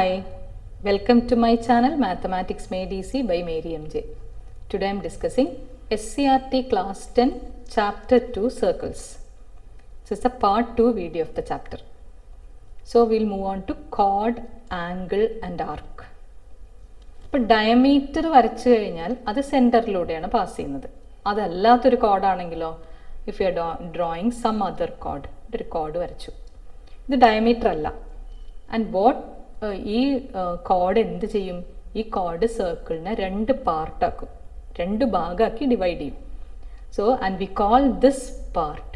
Hi, welcome to my channel Mathematics Made Easy by Mary MJ. Today I am discussing SCRT Class 10 Chapter 2 Circles. This is the part 2 video of the chapter. So we will move on to chord, angle and arc. ഇപ്പോൾ diameter വരച്ചു കഴിഞ്ഞാൽ അത് സെൻറ്ററിലൂടെയാണ് pass ചെയ്യുന്നത്. അതല്ലാത്തൊരു കോഡാണെങ്കിലോ if you are drawing some other കോഡ്, ഒരു കോഡ് വരച്ചു, ഇത് ഡയമീറ്റർ അല്ല. ആൻഡ് വാട്ട് ഈ കോഡ് എന്ത് ചെയ്യും? ഈ കോഡ് സർക്കിളിനെ രണ്ട് പാർട്ടാക്കും, രണ്ട് ഭാഗമാക്കി ഡിവൈഡ് ചെയ്യും. So and we call this part,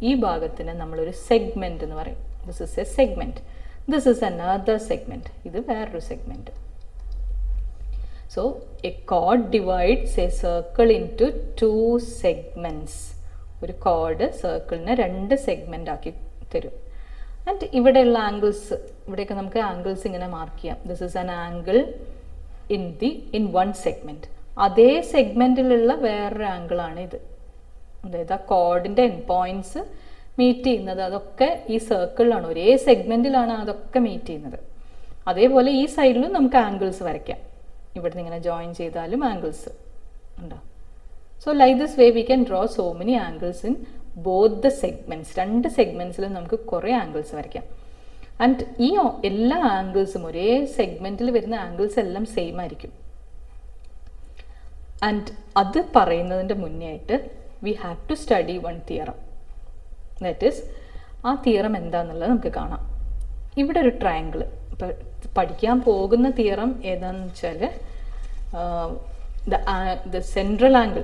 ഈ ഭാഗത്തിന് നമ്മളൊരു സെഗ്മെൻറ്റ് എന്ന് പറയും. This is A segment, this is another segment, ഇത് വേറൊരു segment. So a chord divides a circle into two segments. ഒരു കോഡ് സർക്കിളിനെ രണ്ട് സെഗ്മെൻ്റ് ആക്കി തരും. ആൻഡ് ഇവിടെയുള്ള ആംഗിൾസ്, ഇവിടെയൊക്കെ നമുക്ക് ആംഗിൾസ് ഇങ്ങനെ മാർക്ക് ചെയ്യാം. This is an angle in one segment. അതേ സെഗ്മെൻറ്റിലുള്ള വേറൊരു ആംഗിളാണ് ഇത്. അതായത് ആ കോഡിൻ്റെ എൻഡ് പോയിൻറ്റ്സ് മീറ്റ് ചെയ്യുന്നത് അതൊക്കെ ഈ സർക്കിളിലാണ്, ഒരേ സെഗ്മെൻറ്റിലാണ് അതൊക്കെ മീറ്റ് ചെയ്യുന്നത്. അതേപോലെ ഈ സൈഡിലും നമുക്ക് ആംഗിൾസ് വരയ്ക്കാം. ഇവിടുന്ന് ഇങ്ങനെ ജോയിൻ ചെയ്താലും ആംഗിൾസ് ഉണ്ടോ. So like this way we can draw so many angles in both the segments. രണ്ട് സെഗ്മെൻറ്റ്സിലും നമുക്ക് കുറേ ആംഗിൾസ് വരയ്ക്കാം. ആൻഡ് ഈ എല്ലാ ആംഗിൾസും, ഒരേ സെഗ്മെൻറ്റിൽ വരുന്ന ആംഗിൾസ് എല്ലാം സെയിം ആയിരിക്കും. ആൻഡ് അത് പറയുന്നതിൻ്റെ മുന്നേ ആയിട്ട് we have to study one theorem. That is, ആ തിയറം എന്താണെന്നുള്ളത് നമുക്ക് കാണാം. ഇവിടെ ഒരു ട്രയാങ്കിൾ, ഇപ്പോൾ പഠിക്കാൻ പോകുന്ന തിയറം ഏതാണെന്ന് വെച്ചാൽ ദ സെൻട്രൽ ആംഗിൾ.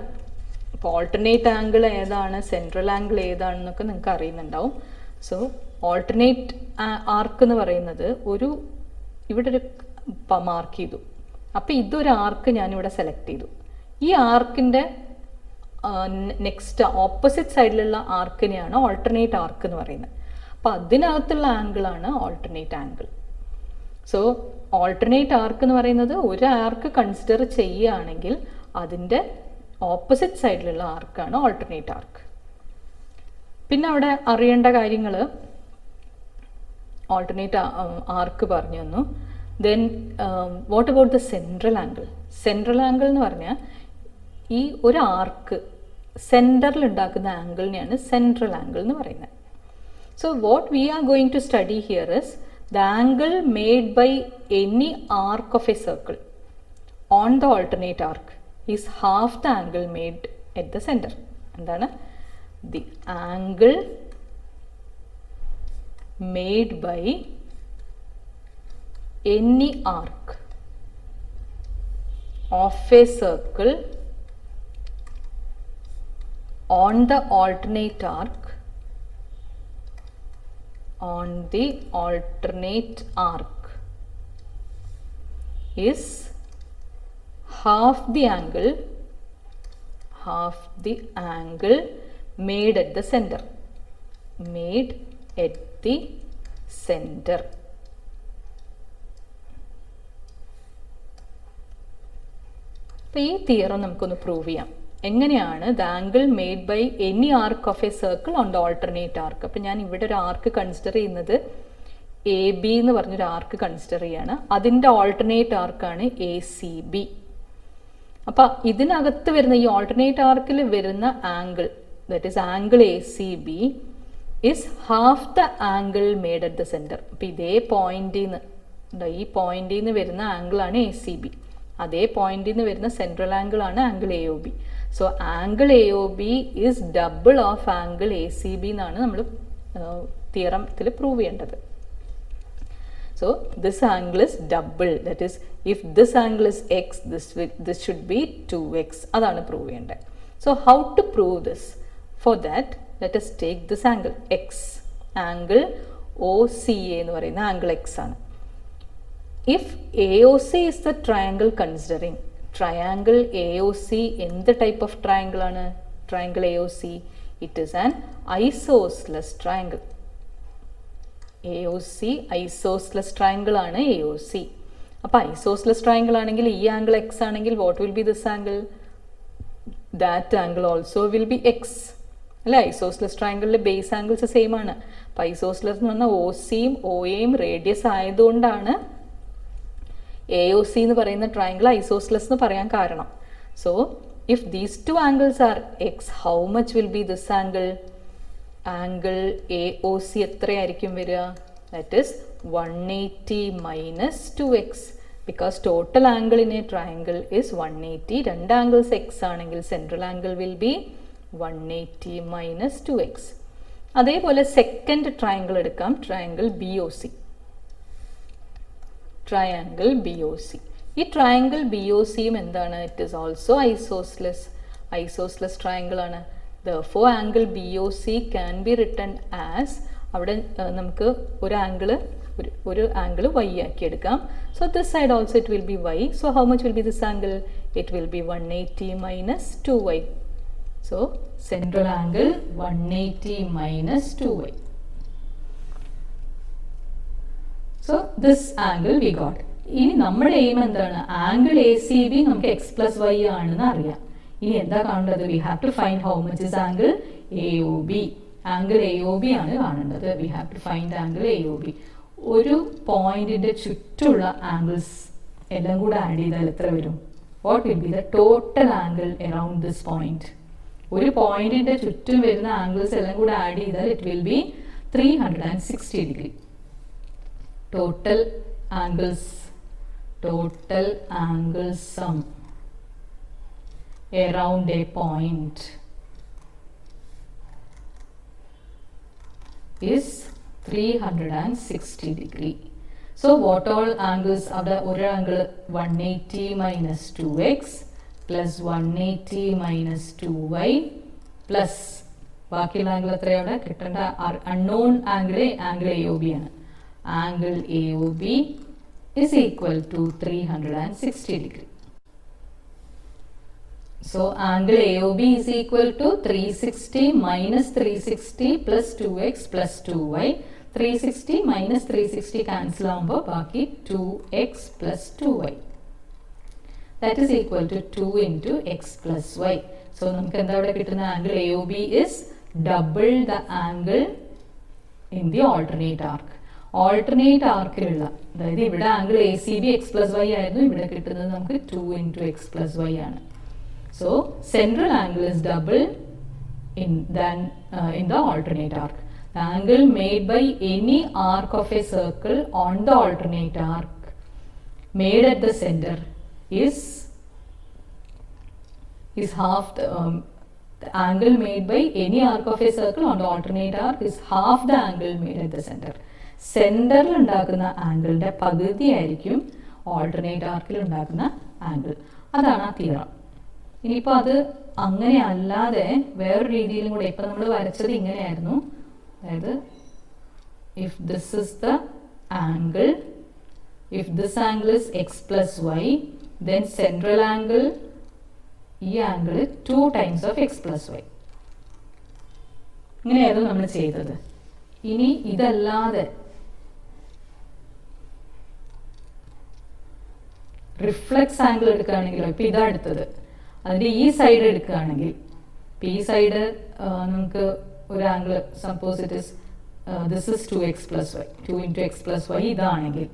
ഇപ്പോൾ ഓൾട്ടർനേറ്റ് ആംഗിൾ ഏതാണ്, സെൻട്രൽ ആംഗിൾ ഏതാണെന്നൊക്കെ നിങ്ങൾക്ക് അറിയുന്നുണ്ടാവും. സോ ഓൾട്ടർനേറ്റ് ആർക്ക് എന്ന് പറയുന്നത് ഇവിടെ ഒരു മാർക്ക് ചെയ്തു. അപ്പോൾ ഇതൊരു ആർക്ക് ഞാനിവിടെ സെലക്ട് ചെയ്തു. ഈ ആർക്കിൻ്റെ നെക്സ്റ്റ് ഓപ്പോസിറ്റ് സൈഡിലുള്ള ആർക്കിനെയാണ് ഓൾട്ടർനേറ്റ് ആർക്ക് എന്ന് പറയുന്നത്. അപ്പോൾ അതിനകത്തുള്ള ആംഗിളാണ് ഓൾട്ടർനേറ്റ് ആംഗിൾ. സോ ഓൾട്ടർനേറ്റ് ആർക്ക് എന്ന് പറയുന്നത് ഒരു ആർക്ക് കൺസിഡർ ചെയ്യുകയാണെങ്കിൽ അതിൻ്റെ ഓപ്പോസിറ്റ് സൈഡിലുള്ള ആർക്കാണ് ഓൾട്ടർനേറ്റ് ആർക്ക്. പിന്നെ അവിടെ അറിയേണ്ട കാര്യങ്ങൾ, ഓൾട്ടർനേറ്റ് ആർക്ക് പറഞ്ഞു തന്നു. Then what about the central angle? Central angle എന്ന് പറഞ്ഞാൽ ഈ ഒരു ആർക്ക് സെൻറ്ററിൽ ഉണ്ടാക്കുന്ന ആംഗിളിനെയാണ് സെൻട്രൽ ആംഗിൾ എന്ന് പറയുന്നത്. So what we are going to study here is the angle made by any arc of a circle on the alternate arc is half the angle made at the center. എന്താണ്? The angle made by any arc of a circle on the alternate arc is half the angle made at the center. അപ്പോൾ ഈ theorem നമുക്കൊന്ന് prove ചെയ്യാം. എങ്ങനെയാണ് the angle made by any arc of a circle on the alternate arc. അപ്പം ഞാൻ ഇവിടെ ഒരു arc consider ചെയ്യുന്നത് എ ബി എന്ന് പറഞ്ഞൊരു ആർക്ക് കൺസിഡർ ചെയ്യാണ്. അതിൻ്റെ ഓൾട്ടർനേറ്റ് ആർക്കാണ് എ സി ബി. അപ്പം ഇതിനകത്ത് വരുന്ന ഈ ഓൾട്ടർനേറ്റ് ആർക്കിൽ വരുന്ന angle, that is angle A C B is half the angle made at the centre. അപ്പം ഇതേ പോയിന്റിൽ നിന്ന്, ഈ പോയിന്റിൽ നിന്ന് വരുന്ന ആംഗിളാണ് എ സി ബി. അതേ പോയിന്റിൽ നിന്ന് വരുന്ന സെൻട്രൽ ആംഗിളാണ് angle A O B. So angle A O B is double of angle A C B എന്നാണ് നമ്മൾ തിയറത്തിൽ പ്രൂവ് ചെയ്യേണ്ടത്. So this angle is double, that is if this angle is x, this should be 2x. അതാണ് prove ചെയ്യേണ്ടത്. So how to prove this? For that let us take this angle x. Angle O C A എന്ന് പറയുന്ന angle x ആണ്. If AOC is the triangle considering, triangle AOC എന്ത് type of triangle ആണ്? Triangle AOC, it is an isosceles triangle. AOC isosceles triangle ആണ് AOC. അപ്പോൾ isosceles triangle ആണെങ്കിൽ ഈ angle x ആണെങ്കിൽ what will be this angle? That angle also will be x. അല്ല, isosceles ട്രയാങ്കിളിലെ base angles same ആണ്. അപ്പോൾ isosceles എന്ന് പറഞ്ഞാൽ ഒ സിയും ഒ എയും റേഡിയസ് ആയതുകൊണ്ടാണ് AOC എന്ന് പറയുന്ന ട്രയാങ്കിൾ ഐസോസ്ലസ് എന്ന് പറയാൻ കാരണം. So if these two angles are X, how much will be this angle? Angle AOC എത്രയായിരിക്കും വരിക? That is 180 minus 2x. because total angle in a triangle is 180. രണ്ട് ആംഗിൾസ് എക്സ് ആണെങ്കിൽ central angle will be 180 minus 2x. അതേപോലെ second triangle എടുക്കാം, triangle BOC. Triangle BOC. ഈ triangle BOCയും എന്താണ്? It is also isosceles. Isosceles triangle ആണ്. Therefore angle BOC can be written as, അവിടെ നമുക്ക് ഒരു ആംഗിൾ y ആക്കി എടുക്കാം. So this side also it will be y. So how much will be this angle? It will be 180 minus 2y. So central angle 180 minus 2y. So this angle we got. ഇനി നമ്മുടെ aim എന്താണ്? Angle ACB നമുക്ക് x plus y ആണെന്ന് അറിയാം. ഇനി എന്താ കാണേണ്ടത്? we have to find how much is angle AOB. Angle AOB ആണ് കാണേണ്ടത്. we have to find angle AOB. ഒരു പോയിന്റിന്റെ ചുറ്റുള്ള ആംഗിൾസ് എല്ലാം കൂടെ ആഡ് ചെയ്താൽ എത്ര വരും? What will be the total angle around this point? ഒരു പോയിന്റിന്റെ ചുറ്റും വരുന്ന ആംഗിൾസ് എല്ലാം കൂടെ ആഡ് ചെയ്താൽ it will B 360 degree. Total angles some around a point is 360 degree. So what all angles? അവിടെ ഒരു angle 180 minus 2x plus 180 minus 2y plus ബാക്കിയുള്ള ആംഗിൾ എത്രയാണ് കിട്ടേണ്ട? അൺനോൺ ആംഗിൾ AOB ആണ്. Angle AOB is equal to 360 degree. So angle AOB is equal to 360 minus 360 plus 2x plus 2y. 360 minus 360 cancel ആകുമ്പോൾ ബാക്കി 2x plus 2y. That is equal to 2 into x plus y. So നമുക്ക് എന്താ ഇവിടെ കിട്ടുന്ന? Angle AOB is double the angle in the alternate arc. Alternate ആർക്കിലുള്ള, അതായത് ഇവിടെ ആംഗിൾ ACB x plus y ആയിരുന്നു, ഇവിടെ കിട്ടുന്നത് നമുക്ക് 2 into x plus y ആണ്. So central angle is double in the alternate arc. The angle made by any arc of a circle on the alternate arc made at the center is half the angle made by any arc of a circle on the alternate arc is half the angle made at the center. സെന്ററിൽ ഉണ്ടാക്കുന്ന ആംഗിളിന്റെ പകുതി ആയിരിക്കും alternate ആർക്കിൽ ഉണ്ടാക്കുന്ന angle. അതാണ് ആ theorem. ഇനിയിപ്പോൾ അത് അങ്ങനെ അല്ലാതെ വേറൊരു രീതിയിലും കൂടെ, ഇപ്പം നമ്മൾ വരച്ചത് ഇങ്ങനെയായിരുന്നു, അതായത് if this is the angle, if this angle is x plus y, then central angle, ഈ angle 2 times of x plus y. ഇങ്ങനെയായിരുന്നു നമ്മൾ ചെയ്തത്. ഇനി ഇതല്ലാതെ റിഫ്ലക്സ് ആംഗിൾ എടുക്കുകയാണെങ്കിലോ, ഇപ്പം ഇതാ എടുത്തത്, അതിൻ്റെ ഈ സൈഡ് എടുക്കുകയാണെങ്കിൽ, ഇപ്പം ഈ സൈഡ് നമുക്ക് ഒരു angle suppose it is this is 2x plus y, 2 into x plus y ഇതാണെങ്കിൽ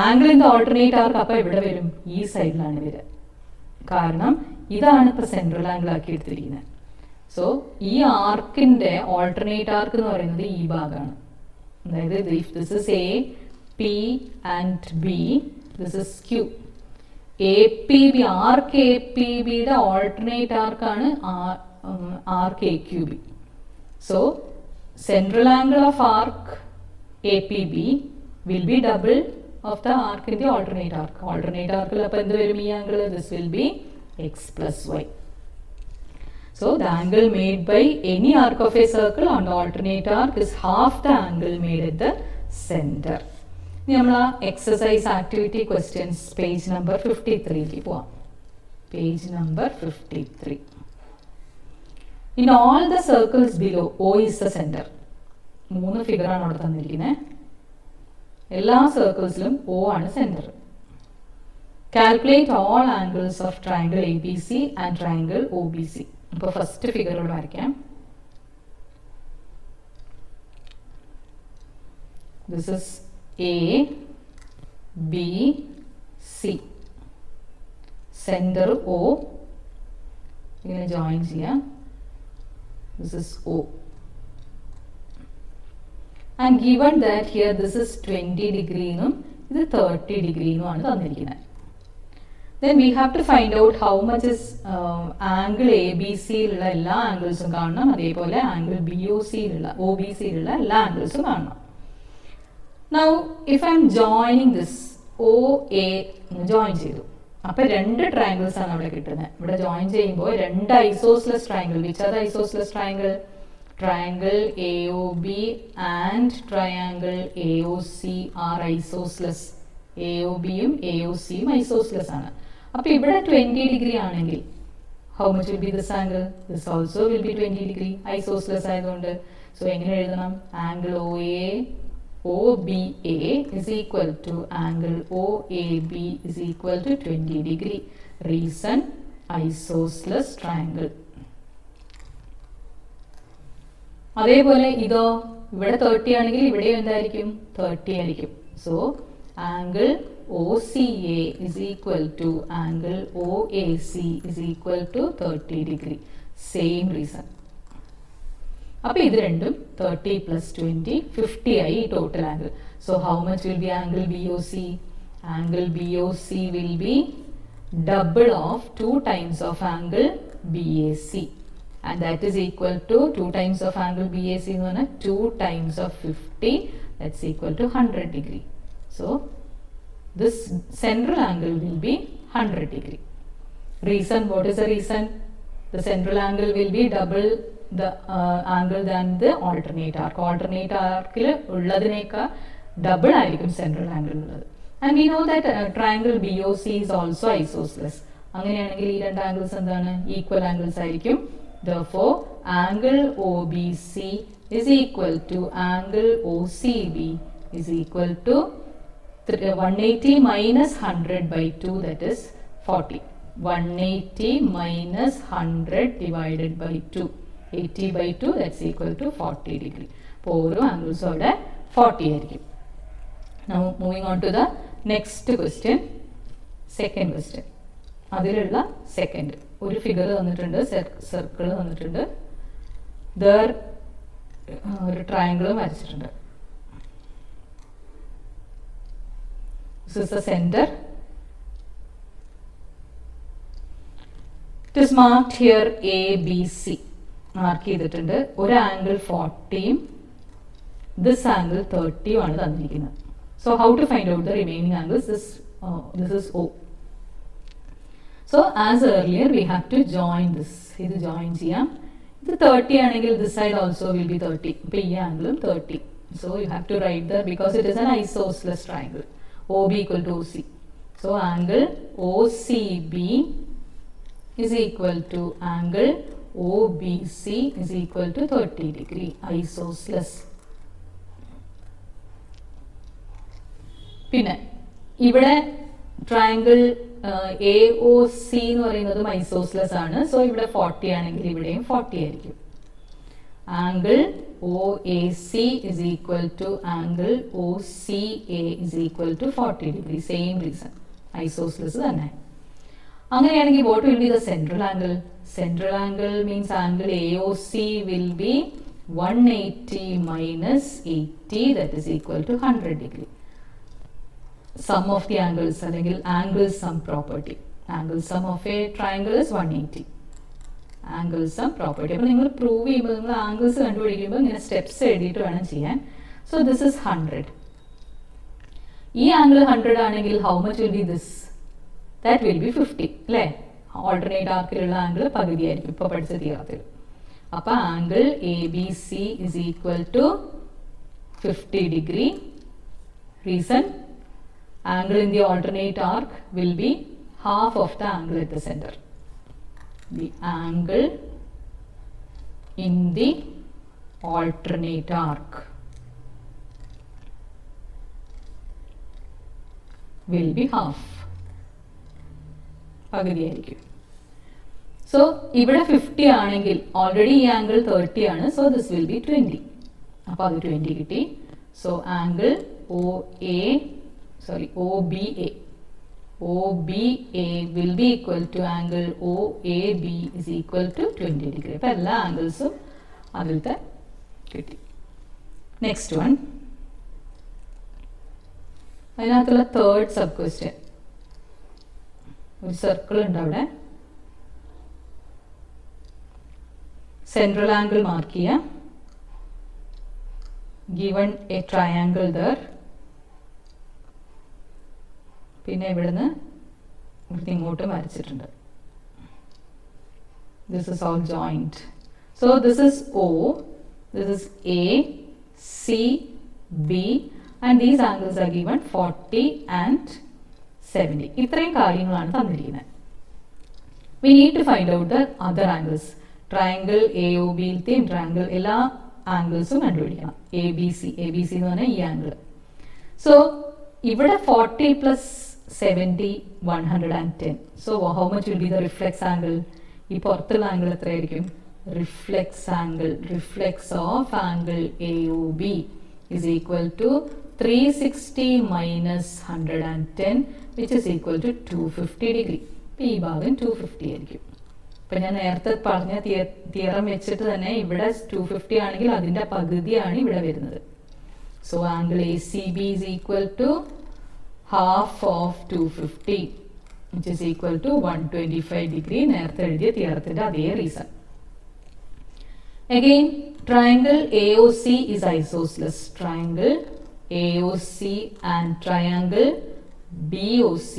angle in the alternate arc അപ്പം എവിടെ വരും? ഈ സൈഡിലാണ് വരിക. കാരണം ഇതാണ് ഇപ്പോൾ സെൻട്രൽ ആംഗിൾ ആക്കി എടുത്തിരിക്കുന്നത്. സോ ഈ ആർക്കിൻ്റെ ഓൾട്ടർനേറ്റ് ആർക്ക് എന്ന് പറയുന്നത് ഈ ഭാഗമാണ്. അതായത് if this is A, P and B, this is Q. APB, arc APBയുടെ ഓൾട്ടർനേറ്റ് ആർക്കാണ് arc AQB. So central angle of arc APB will be double of the arc in the alternate arc. Alternate ആർക്കിൽ അപ്പോൾ എന്ത് വരും? ഈ angle this will be x plus y. So the angle made by any arc of a circle on the alternate arc is half the angle made at the center. ഇനി നമ്മൾ ആ exercise activity questions page number 53 പോവാം. Page number 53. In all the circles below, O is the center. 3 ഫിഗറാണ് അവിടെ തന്നിരിക്കുന്നത്. എല്ലാ സർക്കിൾസിലും O ആണ് centre. Calculate all angles of triangle ABC and triangle OBC. ഇപ്പോൾ first ഫിഗറോട് വരയ്ക്കാം. This is A, B C, centre O, ഇങ്ങനെ join ചെയ്യാം. This is O. And given that here this is 20 degree എന്നും ഇത് 30 degree എന്നുമാണ് തന്നിരിക്കുന്നത്. Then we have to find out how much is angle ABC ഉള്ള എല്ലാ ആംഗിൾസും കാണണം, അതേപോലെ ആംഗിൾ BOC ഉള്ള OBC ഉള്ള എല്ലാ ആംഗിൾസും കാണണം. Now if I am joining this OA join ചെയ്തു, അപ്പൊ രണ്ട് ട്രയാങ്കിൾസ് ആണ് അവിടെ കിട്ടുന്നത്. ഇവിടെ ജോയിൻ ചെയ്യുമ്പോൾ രണ്ട് isosceles triangle. Which are the isosceles triangle? Triangle AOB and triangle AOC are isosceles. AOBയും AOCയും ഐസോസ്ലെസ് ആണ്. അപ്പോൾ ഇവിടെ 20 degree ആണെങ്കിൽ how much will be this angle? This also will be 20 degree, isosceles ആയതുകൊണ്ട്. സോ എങ്ങനെ എഴുതണം? Angle OBA is equal to angle OAB is equal to 20 degree. Reason isosceles triangle. അതേപോലെ ഇതോ, ഇവിടെ 30 ആണെങ്കിൽ ഇവിടെ എന്തായിരിക്കും? 30 ആയിരിക്കും. So angle OCA is equal to angle OAC is equal to 30 degree. Same reason. അപ്പോൾ ഇത് രണ്ടും 30 plus 20 50 ആയി total angle. So how much will be angle BOC? Angle BOC will be double of 2 times of angle BAC, and that is equal to 2 times of angle BAC എന്ന് പറഞ്ഞാൽ 2 times of 50, that's equal to 100 degree. So this central angle will be 100 degree. Reason, what is the reason? The central angle will be double the angle than the alternate arc. Alternate arc ulladinekka double ആയിരിക്കും central angle ഉള്ളത്. And we know that triangle BOC is also isosceles. അങ്ങനെയാണെങ്കിൽ ഈ രണ്ട് angles എന്താണ്? Equal angles ആയിരിക്കും. Therefore angle OBC is equal to angle OCB is equal to 180 minus 100 by 2, that is 40. 180 minus 100 divided by 2. 80 by 2, that's equal to 40 degree. അപ്പോൾ ഓരോ ആംഗിൾസും അവിടെ 40 ആയിരിക്കും. Now moving on to the next question. Second question. അതിലുള്ള second ഒരു figure തന്നിട്ടുണ്ട്, circle തന്നിട്ടുണ്ട്, there ഒരു ട്രയാങ്കിളും വരച്ചിട്ടുണ്ട്. This is the center. It is marked here ABC. Mark ചെയ്തിട്ടുണ്ട്. ഒരു ആംഗിൾ 40യും this angle 30യും ആണ് തന്നിരിക്കുന്നത്. So how to find out the remaining angles? This is O. So as earlier we have to join this. ഇത് join ചെയ്യാം. ഇത് 30 ആണെങ്കിൽ this side also will be 30. അപ്പോൾ ഈ ആംഗിളും 30. So you have to write there because it is an isosceles triangle. OB equal to OC. So angle OCB is equal to angle OBC is equal to 30 degree. Isosceles. പിന്നെ ഇവിടെ triangle AOC എന്ന് പറയുന്നതും isosceles ആണ്. So ഇവിടെ 40 ആണെങ്കിൽ ഇവിടെയും 40 ആയിരിക്കും. Angle OAC is equal to angle OCA is equal to 40 degree. Same reason. Isosceles തന്നെ. അങ്ങനെയാണെങ്കിൽ what will be the central angle? Central angle means angle AOC will be 180 minus 80, that is equal to 100 degree. Sum of the angles അല്ലെങ്കിൽ angle sum property. Angle sum of a triangle is 180. Angle sum property. അപ്പോൾ നിങ്ങൾ prove ചെയ്യുമ്പോൾ നിങ്ങൾ angles കണ്ടുപിടിക്കുമ്പോൾ ഇങ്ങനെ steps എഴുതിയിട്ട് വേണം ചെയ്യാൻ. So this is 100. ഈ ആംഗിൾ 100 ആണെങ്കിൽ how much will be this? That will be 50 അല്ലേ? ഓൾട്ടർനേറ്റ് ആർക്കിലുള്ള ആംഗിൾ പകുതിയായിരിക്കും ഇപ്പോൾ പഠിച്ച തിയറത്തിൽ. അപ്പോൾ angle ABC is equal to 50 degree. Reason, angle in the alternate arc will be half of the angle at the center. The angle in the alternate arc will be half. പകുതിയായിരിക്കും. So ഇവിടെ 50 ആണെങ്കിൽ already ഈ angle 30 ആണ്. So this will be 20. അപ്പോൾ അത് 20 കിട്ടി. So angle OBA OBA will be equal to angle OAB is equal to 20 degree. അപ്പോൾ എല്ലാ ആംഗിൾസും അതിലത്തെ കിട്ടി. നെക്സ്റ്റ് വൺ, അതിനകത്തുള്ള തേർഡ് സബ് ക്വസ്റ്റ്യൻ. ഒരു സർക്കിൾ ഉണ്ട് അവിടെ, സെൻട്രൽ ആംഗിൾ മാർക്ക് ചെയ്യാം. given a triangle there. പിന്നെ ഇവിടുന്ന് ഇങ്ങോട്ട് വരച്ചിട്ടുണ്ട്. This is all joined. So this is O, this is A, C, B, and these angles are given 40 and 70. ഇത്രയും കാര്യങ്ങളാണ് തന്നിരിക്കുന്നത്. We need to find out the other angles. Triangle AOB യിലത്തെയും triangle എല്ലാ ആംഗിൾസും കണ്ടുപിടിക്കണം. ABC എന്ന് പറഞ്ഞാൽ ഈ angle. So ഇവിടെ 40 plus 70 110. So how much will be the reflex angle? ഈ പുറത്തുള്ള ആംഗിൾ എത്രയായിരിക്കും? Reflex angle, reflex of angle AOB is equal to 360 minus 110 which is equal to 250 degree. ഈ ഭാഗം 250 ആയിരിക്കും. ഇപ്പം ഞാൻ നേരത്തെ പറഞ്ഞ തിയറം വെച്ചിട്ട് തന്നെ ഇവിടെ 250 ആണെങ്കിൽ അതിൻ്റെ പകുതിയാണ് ഇവിടെ വരുന്നത്. So angle ACB is equal to half of 250 which is equal to 125 degree. നേരത്തെ എഴുതിയ തിയറത്തിൻ്റെ അതേ reason. Again, triangle AOC is isosceles. Triangle AOC and triangle BOC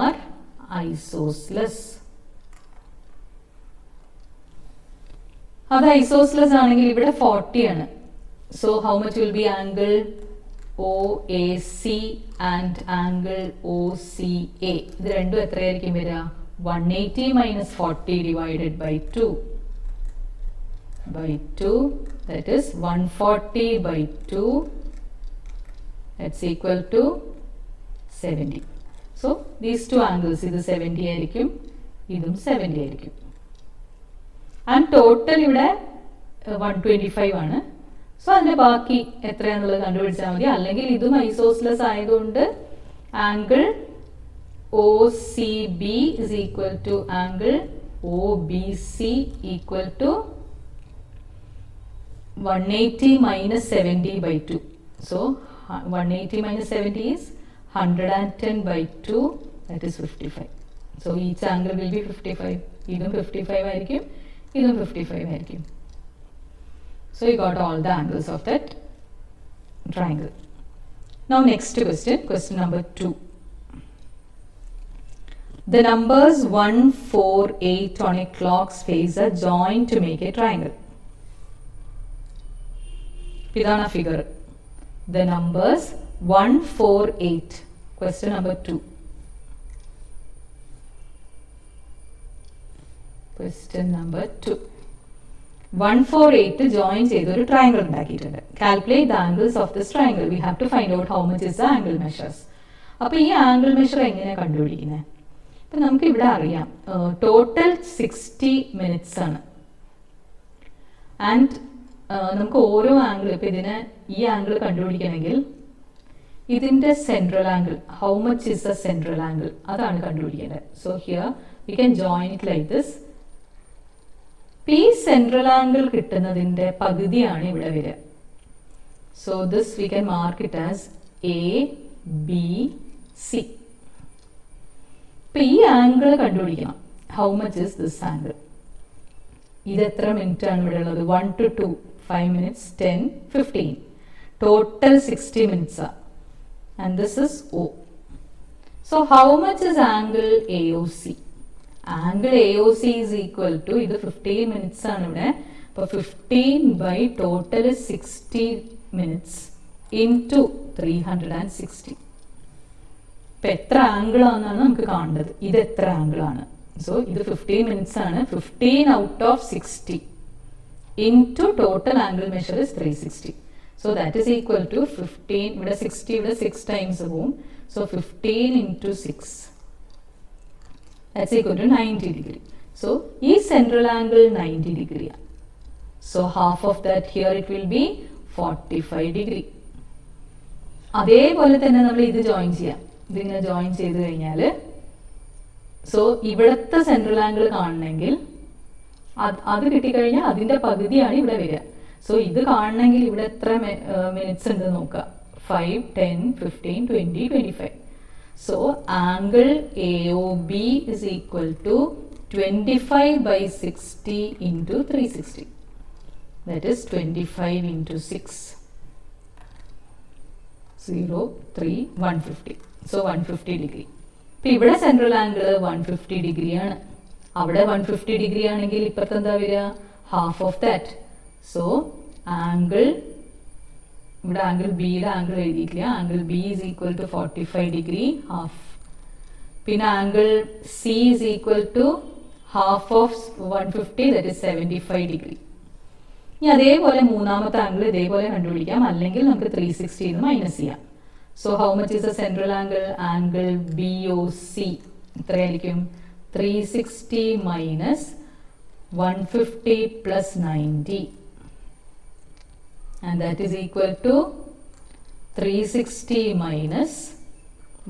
are isosceles. അത് isosceles ആണെങ്കിൽ ഇവിടെ 40 ആണ്. So how much will be angle OAC and angle OCA? ഇത് രണ്ടും എത്രയായിരിക്കും വരിക? 180 minus 40 divided by 2. That is 140 by 2. That's equal to 70. So these two angles, ഇത് 70 ആയിരിക്കും, ഇതും 70 ആയിരിക്കും. ആൻഡ് ടോട്ടൽ ഇവിടെ 125 ആണ്. സോ അതിൻ്റെ ബാക്കി എത്രയാണെന്നുള്ളത് കണ്ടുപിടിച്ചാൽ മതി. അല്ലെങ്കിൽ ഇതും ഐസോസ്ലെസ് ആയതുകൊണ്ട് angle OCB is equal to angle OBC equal to 180 minus 70 by 2. So 180 minus 70 is 110 by 2, that is 55. So each angle will be 55. ഇതും 55 ആയിരിക്കും, ഇതും 55 ആയിരിക്കും. So you got all the angles of that triangle. Now next question number 2. The numbers 1, 4, 8 on a clock's face are joined to make a triangle. ഇതാണ് figure. The numbers 1, 4, 8. Question number 2. Question number 2. 1, 4, 8 join ചെയ്ത് ഒരു triangle ഉണ്ടാക്കിയിട്ടുണ്ട്. Calculate the angles of this triangle. We have to find out how much is the angle measures. അപ്പോൾ ഈ angle measure എങ്ങനെയാണ് കണ്ടുപിടിക്കുന്നത്? ഇപ്പം നമുക്ക് ഇവിടെ അറിയാം ടോട്ടൽ 60 മിനിറ്റ്സ് ആണ്. ആൻഡ് നമുക്ക് ഓരോ ആംഗിൾ, ഇപ്പം ഇതിന് ഈ ആംഗിൾ കണ്ടുപിടിക്കണമെങ്കിൽ ഇതിൻ്റെ central angle, how much is the central angle, അതാണ് കണ്ടുപിടിക്കേണ്ടത്. So here we can join it like this. ഈ സെൻട്രൽ ആംഗിൾ കിട്ടുന്നതിൻ്റെ പകുതിയാണ് ഇവിടെ വരിക. So this we can mark it as ABC. ഇപ്പം ഈ ആംഗിൾ കണ്ടുപിടിക്കണം. How much is this angle? ഇത് എത്ര മിനിറ്റ് ആണ് ഇവിടെ ഉള്ളത്? 1 to 2, 5 minutes, 10, 15. Total 60 minutes. And this is O. So how much is angle AOC? Angle AOC is equal to, ഇത് 15 minutes ആണ് ഇവിടെ. അപ്പോൾ 15 by total is 60 minutes into 360. ഇപ്പം എത്ര ആംഗിൾ ആണെന്നാണ് നമുക്ക് കാണേണ്ടത്. ഇത് എത്ര ആംഗിൾ ആണ്? സോ ഇത് 15 മിനിറ്റ്സ് ആണ്. 15 out of 60 into total angle measure is 360. So that is equal to 15, ഇവിടെ 60, ഇവിടെ 6 ടൈംസ് പോവും. So 15 into 6, that's equal to 90 degree. So ഈ സെൻട്രൽ ആംഗിൾ 90 ഡിഗ്രിയാണ്. So half of that here it will be 45 degree. അതേപോലെ തന്നെ നമ്മൾ ഇത് join ചെയ്യാം. ഇതിങ്ങനെ ജോയിൻ ചെയ്ത് കഴിഞ്ഞാൽ സോ ഇവിടുത്തെ സെൻട്രൽ ആംഗിൾ കാണണമെങ്കിൽ അത് കിട്ടിക്കഴിഞ്ഞാൽ അതിൻ്റെ പകുതിയാണ് ഇവിടെ വരിക. സോ ഇത് കാണണമെങ്കിൽ ഇവിടെ എത്ര മിനിറ്റ്സ് ഉണ്ട് നോക്കുക. 5, 10, 15, 20, 25. So angle AOB is equal to 25 by 60 into 360. That is 25 into 6. 0, 3, 150. So 150 degree. ഇപ്പോൾ ഇവിടെ സെൻട്രൽ ആംഗിൾ 150 ഡിഗ്രി ആണ്. അവിടെ 150 ഡിഗ്രി ആണെങ്കിൽ ഇപ്പുറത്ത് എന്താ വരിക? Half of that. So angle, ഇവിടെ ആംഗിൾ ബിയുടെ ആംഗിൾ എഴുതിയിട്ടില്ല. Angle B is equal to 45 degree, half. പിന്നെ angle C is equal to half of 150, that is 75 degree. ഇനി അതേപോലെ മൂന്നാമത്തെ ആംഗിൾ ഇതേപോലെ കണ്ടുപിടിക്കാം, അല്ലെങ്കിൽ നമുക്ക് 360 മൈനസ് ചെയ്യാം. So how much is the central angle? Angle B O C എത്രയായിരിക്കും? 360 minus 150 plus 90, and that is equal to 360 minus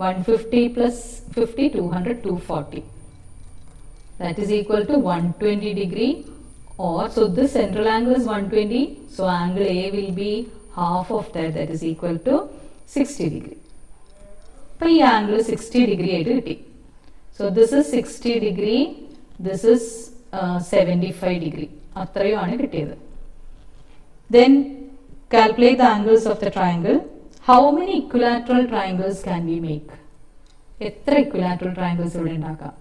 150 plus 50, 200, 240. That is equal to 120 degree, or so this central angle is 120, so angle A will be half of that, that is equal to 60 degree. അപ്പോൾ ഈ angle 60 degree ആയിട്ട് കിട്ടി. So this is 60 degree, this is 75 degree, അത്രയുമാണ് കിട്ടിയത്. Then calculate the angles of the triangle. How many equilateral triangles can we make? എത്ര equilateral triangles ഇവിടെ ഉണ്ടാക്കാം?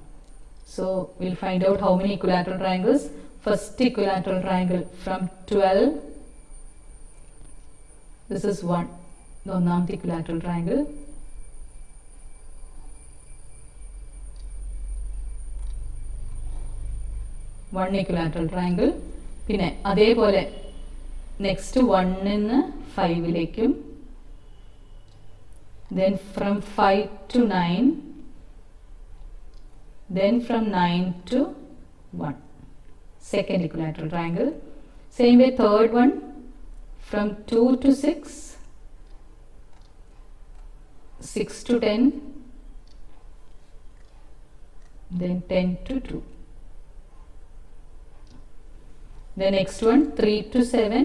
So we'll find out how many equilateral triangles. First equilateral triangle from 12, this is 1, the ഒന്നാമത്തെ equilateral triangle. One equilateral triangle. പിന്നെ അതേപോലെ next 1 നിന്ന് 5ലേക്കും, then from 5 to 9, then from 9 to 1, second equilateral triangle. Same way third one from 2 to 6, 6 to 10, then 10 to 2. The next one 3 to 7,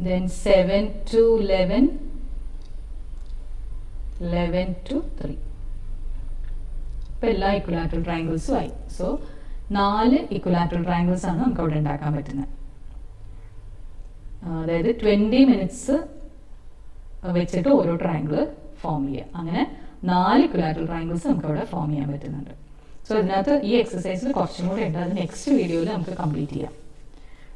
then 7 to 11, 11 to 3. ഇപ്പോൾ എല്ലാ equilateral ട്രയാങ്കിൾസും ആയി. So 4 equilateral triangles ആണ് നമുക്ക് അവിടെ ഉണ്ടാക്കാൻ പറ്റുന്നത്. അതായത് 20 മിനിറ്റ്സ് വെച്ചിട്ട് ഓരോ ട്രയാങ്കിൾ ഫോം ചെയ്യുക. അങ്ങനെ 4 ഇക്വലാറ്ററൽ ട്രയാങ്കിൾസ് നമുക്ക് അവിടെ ഫോം ചെയ്യാൻ പറ്റുന്നുണ്ട്. സോ ഇതിനകത്ത് ഈ എക്സസൈസിൽ കുറച്ചും കൂടെ ഉണ്ട്, അത് നെക്സ്റ്റ് വീഡിയോയിൽ നമുക്ക് കംപ്ലീറ്റ് ചെയ്യാം.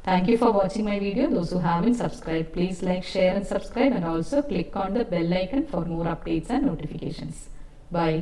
Thank you for watching my video. Those who haven't subscribed, please like, share and subscribe, and also click on the bell icon for more updates and notifications. Bye.